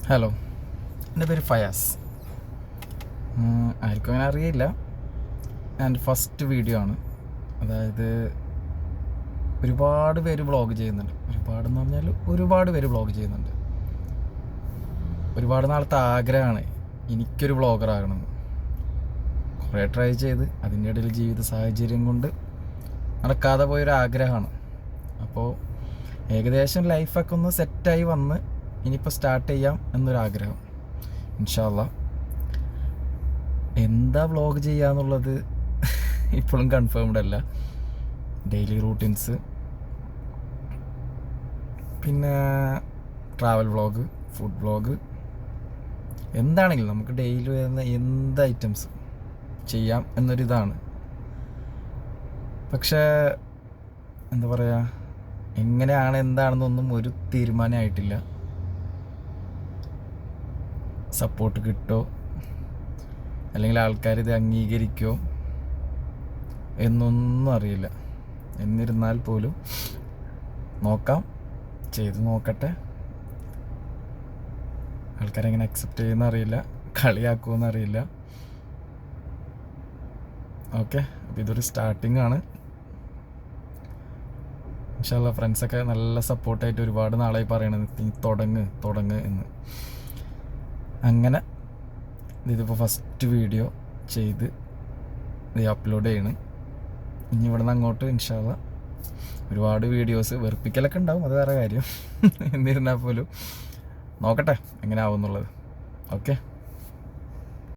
Hello, എൻ്റെ പേര് ഫയാസ്. ആർക്കും അങ്ങനെ അറിയില്ല. എൻ്റെ ഫസ്റ്റ് വീഡിയോ ആണ്. അതായത് ഒരുപാട് പേര് വ്ളോഗ് ചെയ്യുന്നുണ്ട്. ഒരുപാടെന്ന് പറഞ്ഞാൽ ഒരുപാട് പേര് വ്ളോഗ് ചെയ്യുന്നുണ്ട്. ഒരുപാട് നാളത്തെ ആഗ്രഹമാണ് എനിക്കൊരു വ്ളോഗർ ആകണമെന്ന്. കുറേ ട്രൈ ചെയ്ത് അതിൻ്റെ ഇടയിൽ ജീവിത സാഹചര്യം കൊണ്ട് നടക്കാതെ പോയൊരു ആഗ്രഹമാണ്. അപ്പോൾ ഏകദേശം ലൈഫൊക്കെ ഒന്ന് സെറ്റായി വന്ന് ഇനിയിപ്പോൾ സ്റ്റാർട്ട് ചെയ്യാം എന്നൊരാഗ്രഹം. ഇൻഷാ അല്ലാഹ്. എന്താ വ്ളോഗ് ചെയ്യാന്നുള്ളത് ഇപ്പോഴും കൺഫേംഡ് അല്ല. ഡെയിലി റൂട്ടീൻസ്, പിന്നെ ട്രാവൽ വ്ളോഗ്, ഫുഡ് വ്ളോഗ്, എന്താണെങ്കിലും നമുക്ക് ഡെയിലി വരുന്ന എന്ത് ഐറ്റംസ് ചെയ്യാം എന്നൊരിതാണ്. പക്ഷേ എന്താ പറയുക, എങ്ങനെയാണ് എന്താണെന്നൊന്നും ഒരു തീരുമാനമായിട്ടില്ല. സപ്പോർട്ട് കിട്ടോ അല്ലെങ്കിൽ ആൾക്കാർ ഇത് അംഗീകരിക്കുമോ എന്നൊന്നും അറിയില്ല. എന്നിരുന്നാൽ പോലും നോക്കാം, ചെയ്ത് നോക്കട്ടെ. ആൾക്കാരെങ്ങനെ അക്സെപ്റ്റ് ചെയ്യുമെന്ന് അറിയില്ല, കളിയാക്കുമെന്ന് അറിയില്ല. ഓക്കെ, അപ്പോൾ ഇതൊരു സ്റ്റാർട്ടിംഗ് ആണ്. ഇൻഷാ അല്ലാഹ് ഫ്രണ്ട്സൊക്കെ നല്ല സപ്പോർട്ടായിട്ട് ഒരുപാട് നാളായി പറയണത് നീ തുടങ്ങ് എന്ന്. അങ്ങനെ ഇതിപ്പോൾ ഫസ്റ്റ് വീഡിയോ ചെയ്ത് ഇത് അപ്ലോഡ് ചെയ്യണം. ഇനി ഇവിടെ നിന്ന് അങ്ങോട്ട് ഇൻഷാ അല്ലാഹ് ഒരുപാട് വീഡിയോസ്, വെറുപ്പിക്കലൊക്കെ ഉണ്ടാവും, അത് വേറെ കാര്യം. എന്നിരുന്നാൽ പോലും നോക്കട്ടെ എങ്ങനെ ആവും എന്നുള്ളത്. ഓക്കെ.